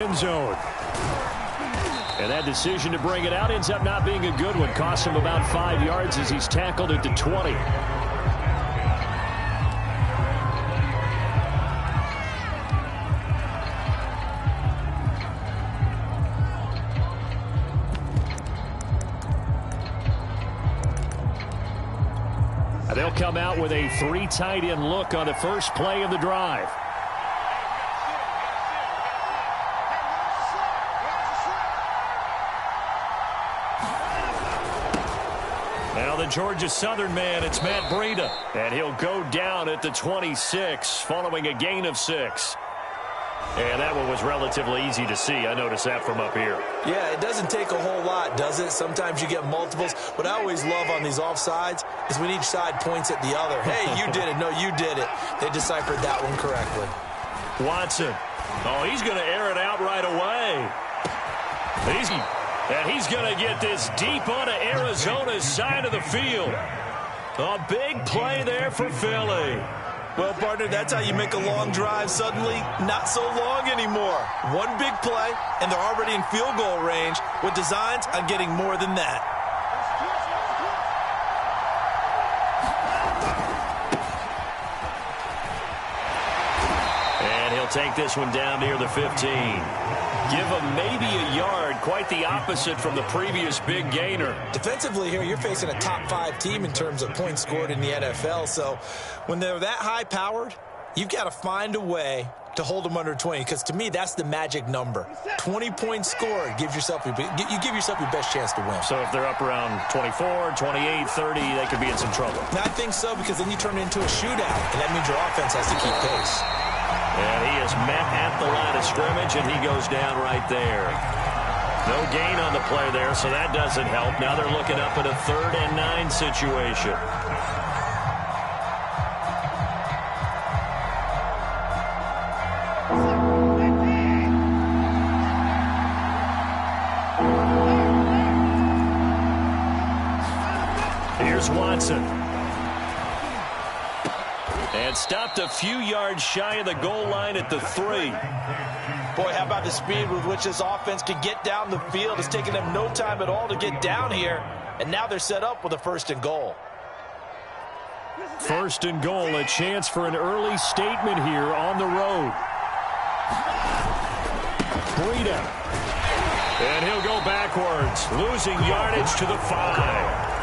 End zone. And that decision to bring it out ends up not being a good one. Costs him about 5 yards as he's tackled at the 20. And they'll come out with a 3 tight end look on the first play of the drive. Now the Georgia Southern man, it's Matt Breida. And he'll go down at the 26 following a gain of 6. And that one was relatively easy to see. I noticed that from up here. Yeah, it doesn't take a whole lot, does it? Sometimes you get multiples. What I always love on these offsides is when each side points at the other. Hey, you did it. No, you did it. They deciphered that one correctly. Watson. Oh, he's going to air it out right away. And he's going to get this deep onto Arizona's side of the field. A big play there for Philly. Well, partner, that's how you make a long drive suddenly not so long anymore. One big play, and they're already in field goal range with designs on getting more than that. And he'll take this one down near the 15. Give him maybe a yard, quite the opposite from the previous big gainer. Defensively here, you're facing a top 5 team in terms of points scored in the NFL. So when they're that high-powered, you've got to find a way to hold them under 20, because to me, that's the magic number. 20 points scored gives yourself you give yourself your best chance to win. So if they're up around 24, 28, 30, they could be in some trouble. And I think so, because then you turn it into a shootout, and that means your offense has to keep pace. And he is met at the line of scrimmage, and he goes down right there. No gain on the play there, so that doesn't help. Now they're looking up at a 3rd and 9 situation. Here's Watson. And stopped a few yards shy of the goal line at the 3. Boy, how about the speed with which this offense can get down the field? It's taken them no time at all to get down here. And now they're set up with a 1st and goal. 1st and goal, a chance for an early statement here on the road. Breida. And he'll go backwards, losing yardage to the 5.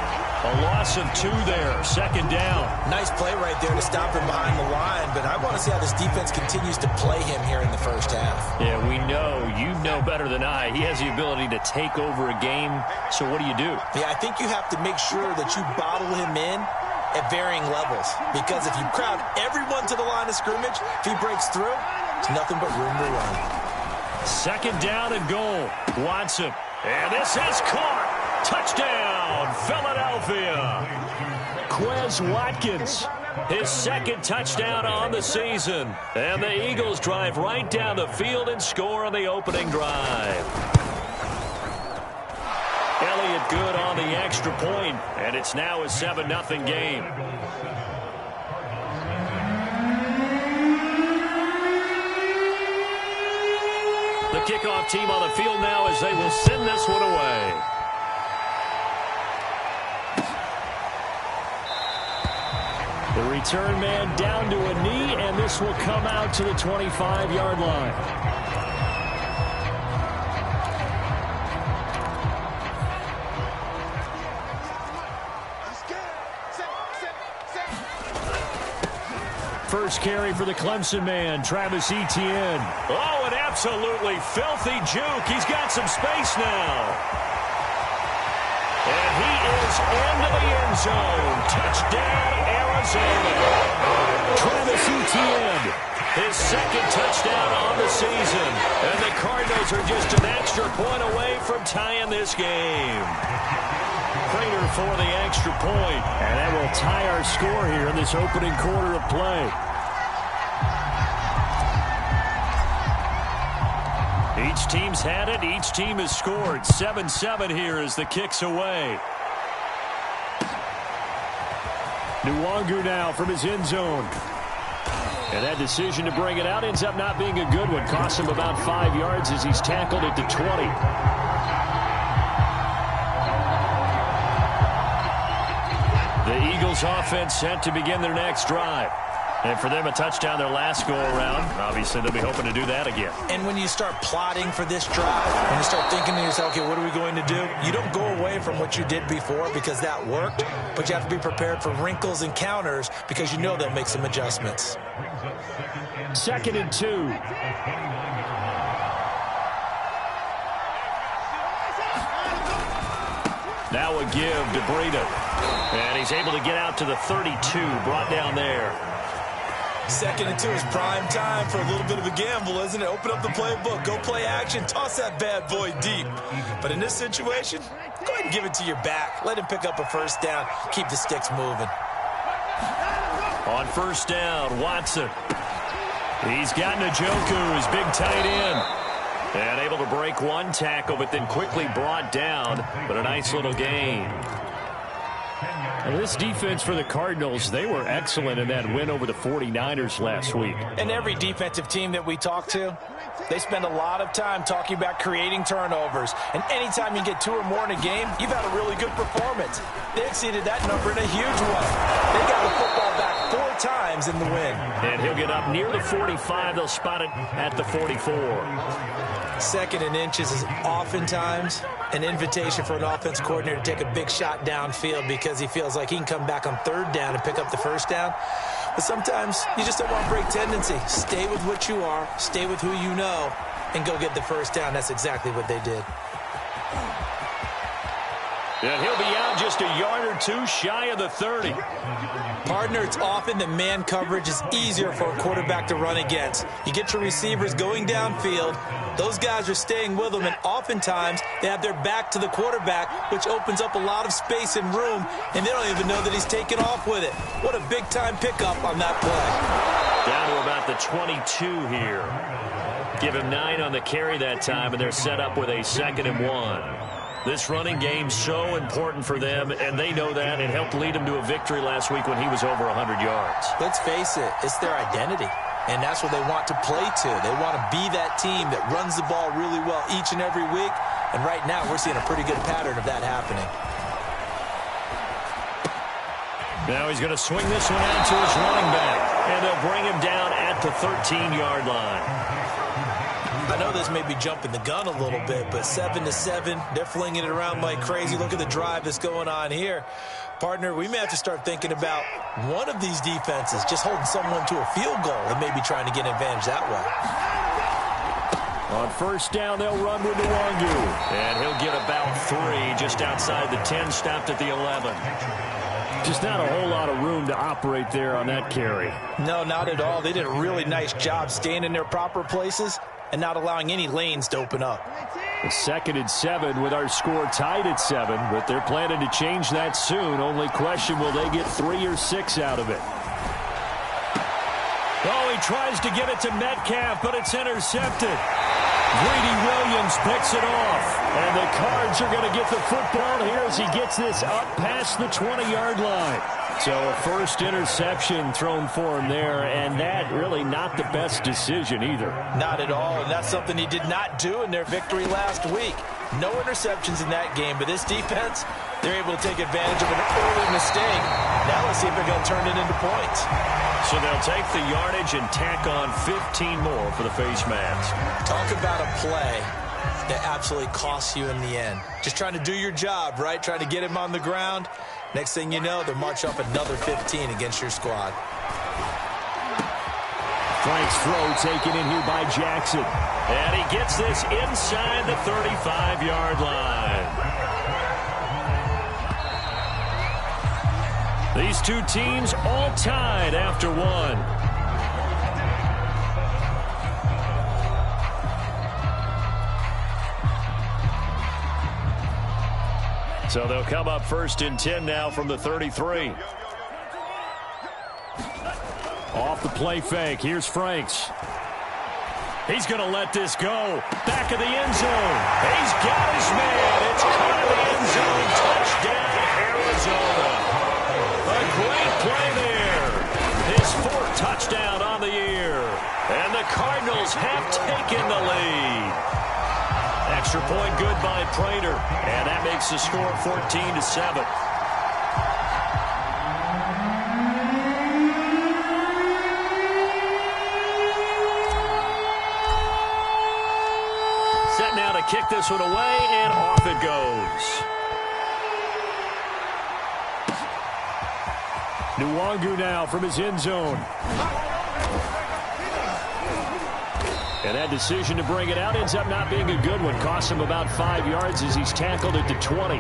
A loss of 2 there, 2nd down. Nice play right there to stop him behind the line, but I want to see how this defense continues to play him here in the first half. Yeah, we know, you know better than I, he has the ability to take over a game, so what do you do? Yeah, I think you have to make sure that you bottle him in at varying levels, because if you crowd everyone to the line of scrimmage, if he breaks through, it's nothing but room to run. 2nd down and goal. Watson. And this is caught. Touchdown, Philadelphia. Quez Watkins, his 2nd touchdown on the season. And the Eagles drive right down the field and score on the opening drive. Elliott good on the extra point, and it's now a 7-0 game. The kickoff team on the field now as they will send this one away. The return man down to a knee, and this will come out to the 25-yard line. First carry for the Clemson man, Travis Etienne. Oh, an absolutely filthy juke. He's got some space now. And he is into the end zone. Touchdown, Arizona. Travis Etienne, his 2nd touchdown on the season. And the Cardinals are just an extra point away from tying this game. Prater for the extra point. And that will tie our score here in this opening quarter of play. Each team's had it. Each team has scored. 7-7 here as the kick's away. Nwangu now from his end zone. And that decision to bring it out ends up not being a good one. Costs him about 5 yards as he's tackled at the 20. The Eagles offense set to begin their next drive. And for them, a touchdown their last go-around. Obviously, they'll be hoping to do that again. And when you start plotting for this drive, when you start thinking to yourself, okay, what are we going to do? You don't go away from what you did before because that worked, but you have to be prepared for wrinkles and counters because you know they'll make some adjustments. 2nd and 2. Now a give to Breida. And he's able to get out to the 32, brought down there. 2nd and 2 is prime time for a little bit of a gamble, isn't it? Open up the playbook, go play action, toss that bad boy deep. But in this situation, go ahead and give it to your back. Let him pick up a first down, keep the sticks moving. On first down, Watson. He's got Njoku, his big tight end. And able to break one tackle, but then quickly brought down. But a nice little gain. And this defense for the Cardinals, they were excellent in that win over the 49ers last week. And every defensive team that we talk to, they spend a lot of time talking about creating turnovers. And anytime you get 2 or more in a game, you've had a really good performance. They exceeded that number in a huge way. They got the football back 4 times in the win. And he'll get up near the 45. They'll spot it at the 44. 2nd and inches is oftentimes an invitation for an offense coordinator to take a big shot downfield because he feels like he can come back on 3rd down and pick up the first down. But sometimes you just don't want to break tendency. Stay with what you are, stay with who you know, and go get the first down. That's exactly what they did. And he'll be out just a yard or 2 shy of the 30. Partner, it's often that man coverage is easier for a quarterback to run against. You get your receivers going downfield. Those guys are staying with them, and oftentimes they have their back to the quarterback, which opens up a lot of space and room, and they don't even know that he's taken off with it. What a big-time pickup on that play. Down to about the 22 here. Give him 9 on the carry that time, and they're set up with a 2nd and 1. This running game's so important for them, and they know that. It helped lead them to a victory last week when he was over 100 yards. Let's face it, it's their identity, and that's what they want to play to. They want to be that team that runs the ball really well each and every week, and right now we're seeing a pretty good pattern of that happening. Now he's going to swing this one out to his running back, and they'll bring him down at the 13-yard line. I know this may be jumping the gun a little bit, but 7-7, they're flinging it around like crazy. Look at the drive that's going on here. Partner, we may have to start thinking about one of these defenses just holding someone to a field goal and maybe trying to get an advantage that way. On first down, they'll run with Nwangu. And he'll get about 3 just outside the 10, stopped at the 11. Just not a whole lot of room to operate there on that carry. No, not at all. They did a really nice job staying in their proper places and not allowing any lanes to open up. The 2nd and 7 with our score tied at 7, but they're planning to change that soon. Only question, will they get 3 or 6 out of it? Oh, he tries to get it to Metcalf, but it's intercepted. Greedy Williams picks it off, and the Cards are going to get the football here as he gets this up past the 20-yard line. So a first interception thrown for him there, and that really not the best decision either. Not at all, and that's something he did not do in their victory last week. No interceptions in that game, but this defense, they're able to take advantage of an early mistake. Now let's see if they're going to turn it into points. So they'll take the yardage and tack on 15 more for the face mask. Talk about a play that absolutely costs you in the end. Just trying to do your job, right? Trying to get him on the ground. Next thing you know, they'll march up another 15 against your squad. Frank's throw taken in here by Jackson. And he gets this inside the 35-yard line. These two teams all tied after one. So they'll come up 1st and 10 now from the 33. Off the play fake. Here's Franks. He's going to let this go. Back of the end zone. He's got his man. It's caught in the end zone. Touchdown, Arizona. A great play there. His 4th touchdown on the year. the Cardinals have taken the lead. Extra point good by Prater, and that makes the score 14-7. Set now to kick this one away, and off it goes. Nwangu now from his end zone. And that decision to bring it out ends up not being a good one. Costs him about 5 yards as he's tackled at the 20.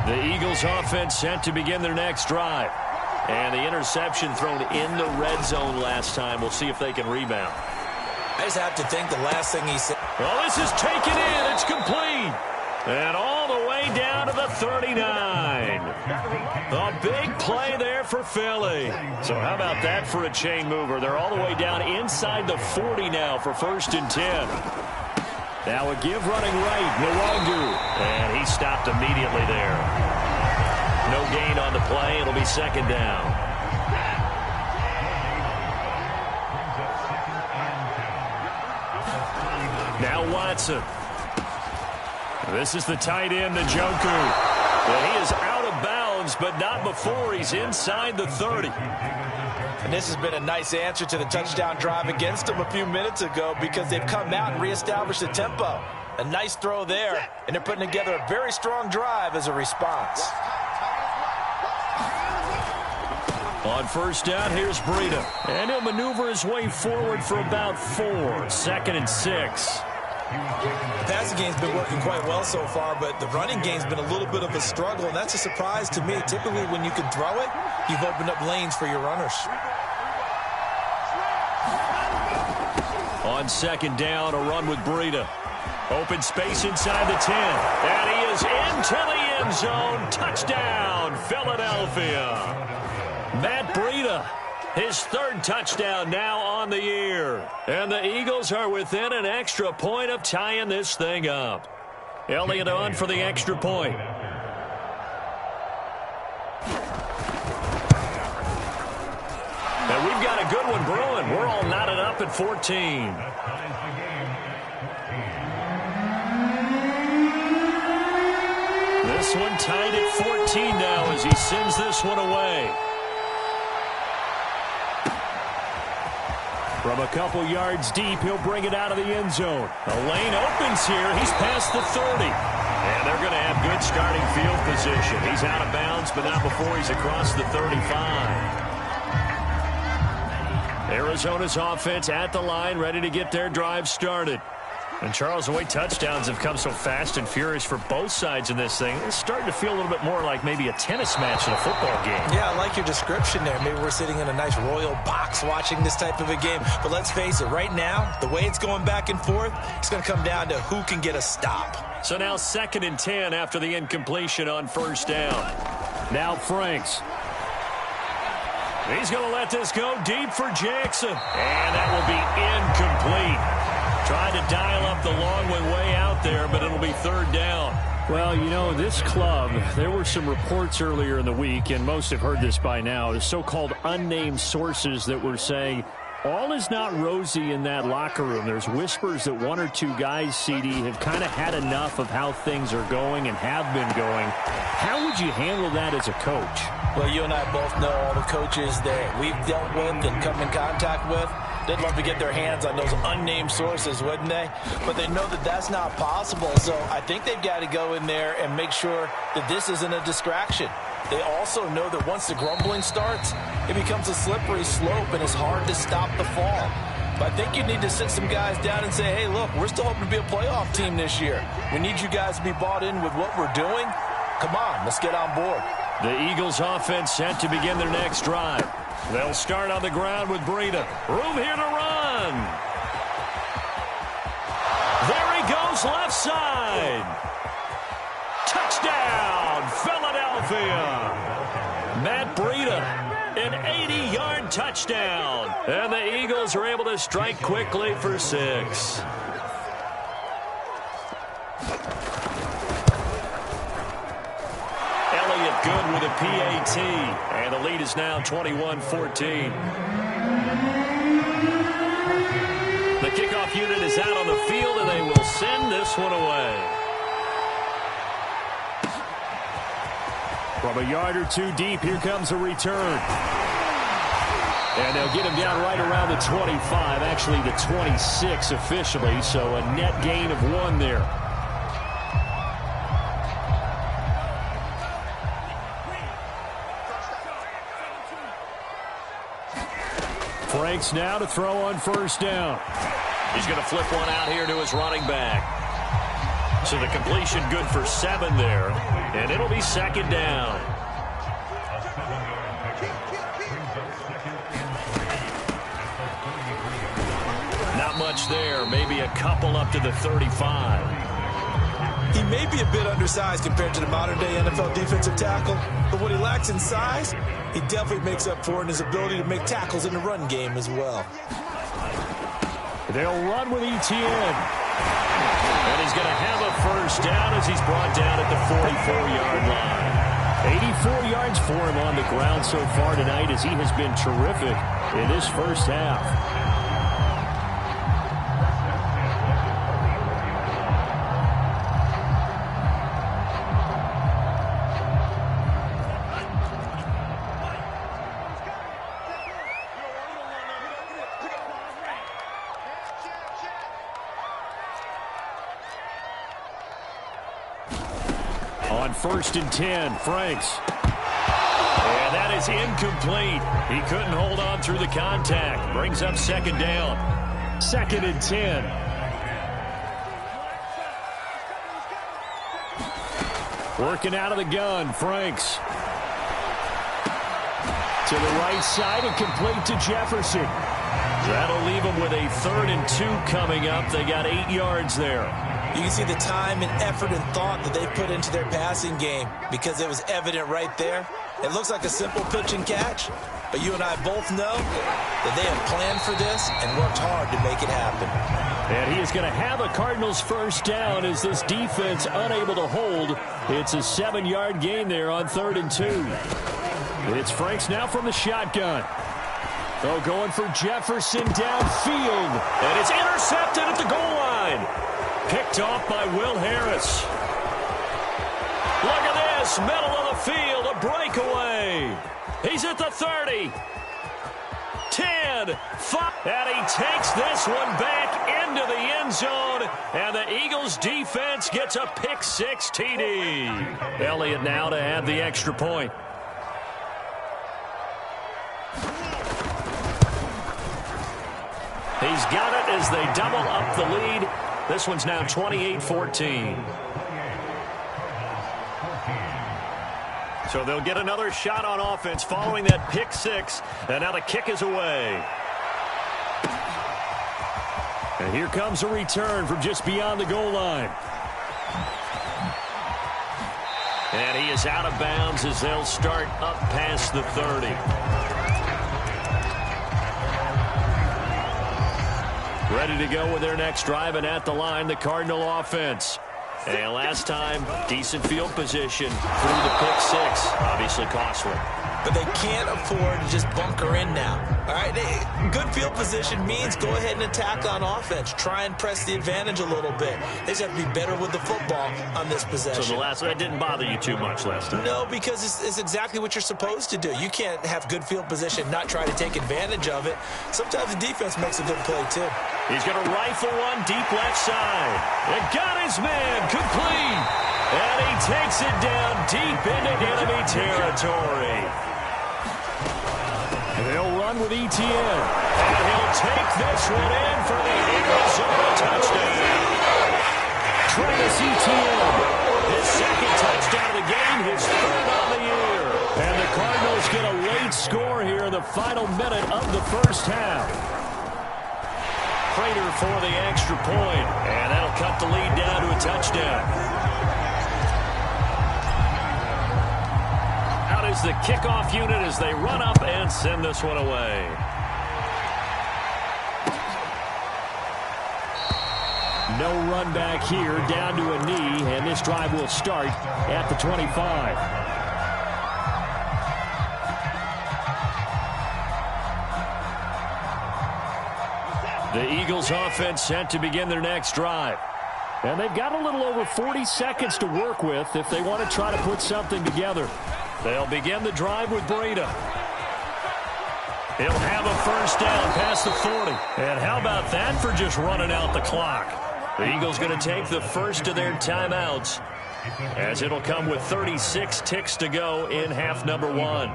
The Eagles offense set to begin their next drive. And the interception thrown in the red zone last time. We'll see if they can rebound. I just have to think the last thing he said. Well, this is taken in. It's complete. And all the way down to the 39. A big play there for Philly. So how about that for a chain mover? They're all the way down inside the 40 now for 1st and 10. Now a give running right, Nwangu. And he stopped immediately there. No gain on the play. It'll be 2nd down. Now Watson. This is the tight end, Njoku. And he is out of bounds, but not before he's inside the 30. And this has been a nice answer to the touchdown drive against them a few minutes ago because they've come out and reestablished the tempo. A nice throw there, and they're putting together a very strong drive as a response. On 1st down, here's Breida. And he'll maneuver his way forward for about 4. 2nd and 6. The passing game's been working quite well so far, but the running game's been a little bit of a struggle, and that's a surprise to me. Typically, when you can throw it, you've opened up lanes for your runners. On 2nd down, a run with Breida. Open space inside the 10. And he is into the end zone. Touchdown, Philadelphia. Matt Breida, his 3rd touchdown now on the year. And the Eagles are within an extra point of tying this thing up. Elliott on for the extra point. And we've got a good one brewing. We're all knotted up at 14. This one tied at 14 now as he sends this one away. From a couple yards deep, he'll bring it out of the end zone. The lane opens here. He's past the 30. And they're going to have good starting field position. He's out of bounds, but not before he's across the 35. Arizona's offense at the line, ready to get their drive started. And Charles, the way touchdowns have come so fast and furious for both sides in this thing, it's starting to feel a little bit more like maybe a tennis match in a football game. Yeah, I like your description there. Maybe we're sitting in a nice royal box watching this type of a game. But let's face it, right now, the way it's going back and forth, it's going to come down to who can get a stop. So now 2nd and 10 after the incompletion on 1st down. Now Franks. He's going to let this go deep for Jackson. And that will be incomplete. Trying to dial up the long one way out there, but it'll be 3rd down. Well, you know, this club, there were some reports earlier in the week, and most have heard this by now, the so-called unnamed sources that were saying all is not rosy in that locker room. There's whispers that 1 or 2 guys, CD, have kind of had enough of how things are going and have been going. How would you handle that as a coach? Well, you and I both know all the coaches that we've dealt with and come in contact with. They'd love to get their hands on those unnamed sources, wouldn't they? But they know that that's not possible. So I think they've got to go in there and make sure that this isn't a distraction. They also know that once the grumbling starts, it becomes a slippery slope and it's hard to stop the fall. But I think you need to sit some guys down and say, hey, look, we're still hoping to be a playoff team this year. We need you guys to be bought in with what we're doing. Come on, let's get on board. The Eagles offense set to begin their next drive. They'll start on the ground with Breida. Room here to run. There he goes, left side. Touchdown, Philadelphia. Matt Breida, an 80-yard touchdown. And the Eagles are able to strike quickly for 6. PAT. And the lead is now 21-14. The kickoff unit is out on the field, and they will send this one away. From a yard or two deep, here comes a return. And they'll get him down right around the 25, actually the 26 officially, so a net gain of 1 there. Franks now to throw on first down. He's going to flip one out here to his running back. So the completion good for 7 there, and it'll be second down. Not much there, maybe a couple up to the 35. He may be a bit undersized compared to the modern-day NFL defensive tackle, but what he lacks in size, he definitely makes up for in his ability to make tackles in the run game as well. They'll run with Etienne. And he's going to have a first down as he's brought down at the 44-yard line. 84 yards for him on the ground so far tonight as he has been terrific in this first half. On 1st and 10, Franks. And that is incomplete. He couldn't hold on through the contact. Brings up second down. 2nd and 10. Working out of the gun, Franks. To the right side and complete to Jefferson. That'll leave him with a 3rd and 2 coming up. They got 8 yards there. You can see the time and effort and thought that they put into their passing game because it was evident right there. It looks like a simple pitch and catch, but you and I both know that they have planned for this and worked hard to make it happen. And he is going to have a Cardinals first down as this defense unable to hold. It's a 7-yard gain there on 3rd and 2. It's Franks now from the shotgun. Oh, going for Jefferson downfield. And it's intercepted at the goal line. Picked off by Will Harris. Look at this. Middle of the field. A breakaway. He's at the 30. 10. 5. And he takes this one back into the end zone. And the Eagles defense gets a pick-6 TD. Elliott now to add the extra point. He's got it as they double up the lead. This one's now 28-14. So they'll get another shot on offense following that pick-6. And now the kick is away. And here comes a return from just beyond the goal line. And he is out of bounds as they'll start up past the 30. Ready to go with their next drive, and at the line, the Cardinal offense. And last time, decent field position through the pick-6. Obviously costly. But they can't afford to just bunker in now. All right, good field position means go ahead and attack on offense. Try and press the advantage a little bit. They just have to be better with the football on this possession. So that didn't bother you too much last time? No, because it's exactly what you're supposed to do. You can't have good field position, not try to take advantage of it. Sometimes the defense makes a good play, too. He's going to rifle one deep left side. And got his man complete. And he takes it down deep into enemy territory. They'll run with Etienne. And he'll take this one in for the Eagles on a touchdown. Travis Etienne. His 2nd touchdown of the game, his 3rd on the year. And the Cardinals get a late score here in the final minute of the first half. Prater for the extra point. And that'll cut the lead down to a touchdown. Is the kickoff unit as they run up and send this one away. No run back here, down to a knee, and this drive will start at the 25. The Eagles offense set to begin their next drive. And they've got a little over 40 seconds to work with if they want to try to put something together. They'll begin the drive with Breida. He'll have a first down past the 40. And how about that for just running out the clock? The Eagles going to take the first of their timeouts, as it'll come with 36 ticks to go in half number 1.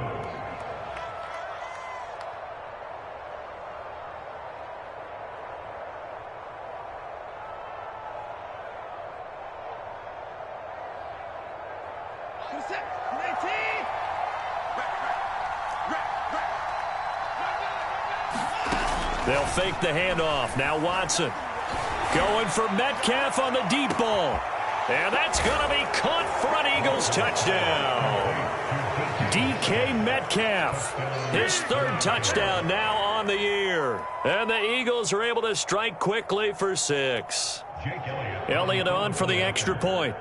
They'll fake the handoff. Now Watson going for Metcalf on the deep ball. And that's going to be caught for an Eagles touchdown. DK Metcalf, his third touchdown now on the year. And the Eagles are able to strike quickly for 6. Elliott on for the extra point.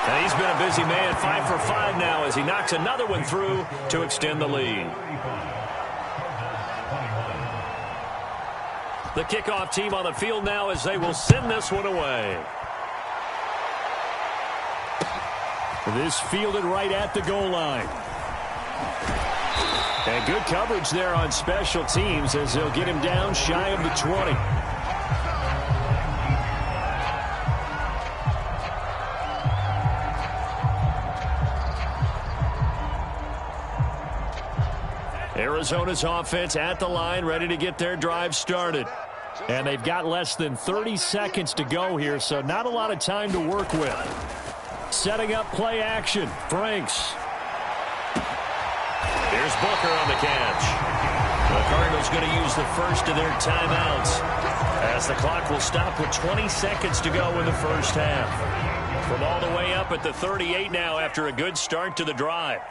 And he's been a busy man, 5 for 5 now as he knocks another one through to extend the lead. The kickoff team on the field now as they will send this one away. This fielded right at the goal line. And good coverage there on special teams as they'll get him down shy of the 20. Arizona's offense at the line, ready to get their drive started. And they've got less than 30 seconds to go here, so not a lot of time to work with. Setting up play action. Franks. Here's Booker on the catch. The Cardinals going to use the first of their timeouts, as the clock will stop with 20 seconds to go in the first half. From all the way up at the 38 now after a good start to the drive.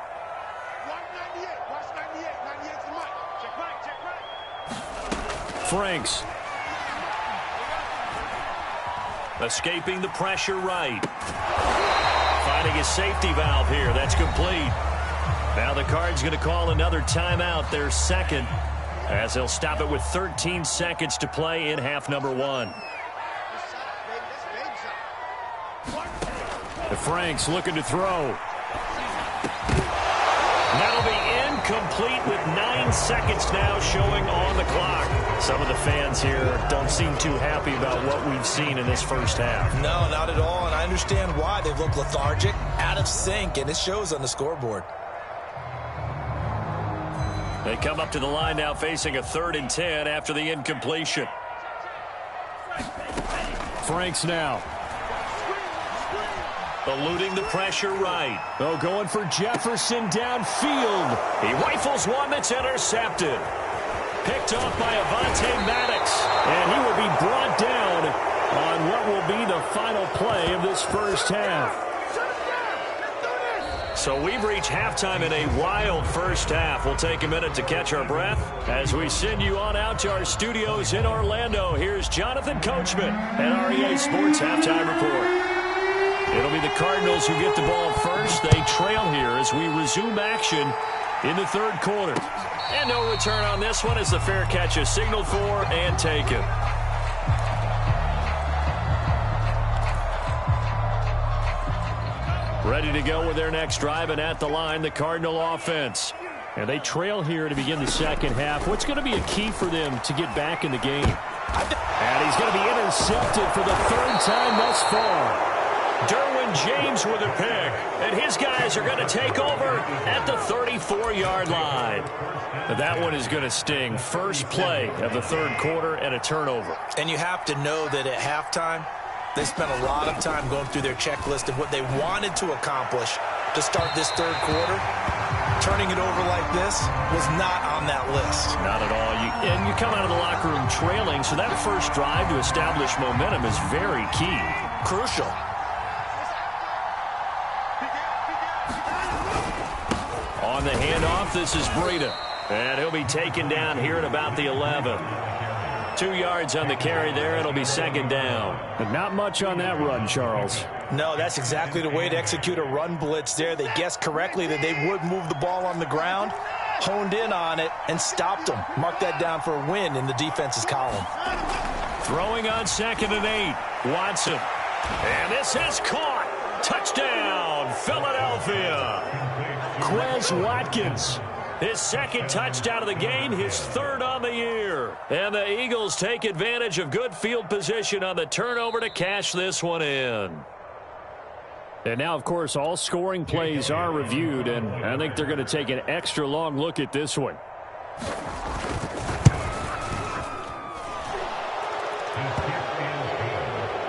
Franks. Escaping the pressure right. Finding a safety valve here. That's complete. Now the Cards going to call another timeout, their second, as they'll stop it with 13 seconds to play in half number 1. Franks looking to throw. That'll be incomplete with 9 seconds now showing on the clock. Some of the fans here don't seem too happy about what we've seen in this first half. No, not at all, and I understand why. They've looked lethargic, out of sync, and it shows on the scoreboard. They come up to the line now facing a 3rd and 10 after the incompletion. Franks now. Eluding the pressure right. Oh, going for Jefferson downfield. He rifles one that's intercepted. Picked off by Avonte Maddox. And he will be brought down on what will be the final play of this first half. So we've reached halftime in a wild first half. We'll take a minute to catch our breath as we send you on out to our studios in Orlando. Here's Jonathan Coachman at REA Sports Halftime Report. It'll be the Cardinals who get the ball first. They trail here as we resume action in the 3rd quarter. And no return on this one as the fair catch is signaled for and taken. Ready to go with their next drive, and at the line, the Cardinal offense. And they trail here to begin the second half. What's going to be a key for them to get back in the game? And he's going to be intercepted for the 3rd time thus far. Derwin James with a pick, and his guys are going to take over at the 34-yard line. That one is going to sting. First play of the 3rd quarter and a turnover. And you have to know that at halftime, they spent a lot of time going through their checklist of what they wanted to accomplish to start this 3rd quarter. Turning it over like this was not on that list. Not at all. And you come out of the locker room trailing, so that first drive to establish momentum is very key. Crucial. On the handoff, this is Breida. And he'll be taken down here at about the 11. 2 yards on the carry there. It'll be 2nd down. But not much on that run, Charles. No, that's exactly the way to execute a run blitz there. They guessed correctly that they would move the ball on the ground, honed in on it, and stopped them. Mark that down for a win in the defense's column. Throwing on 2nd and 8. Watson. And this is caught. Touchdown, Philadelphia. Quez Watkins. His 2nd touchdown of the game, his 3rd on the year. And the Eagles take advantage of good field position on the turnover to cash this one in. And now, of course, all scoring plays are reviewed, and I think they're going to take an extra long look at this one.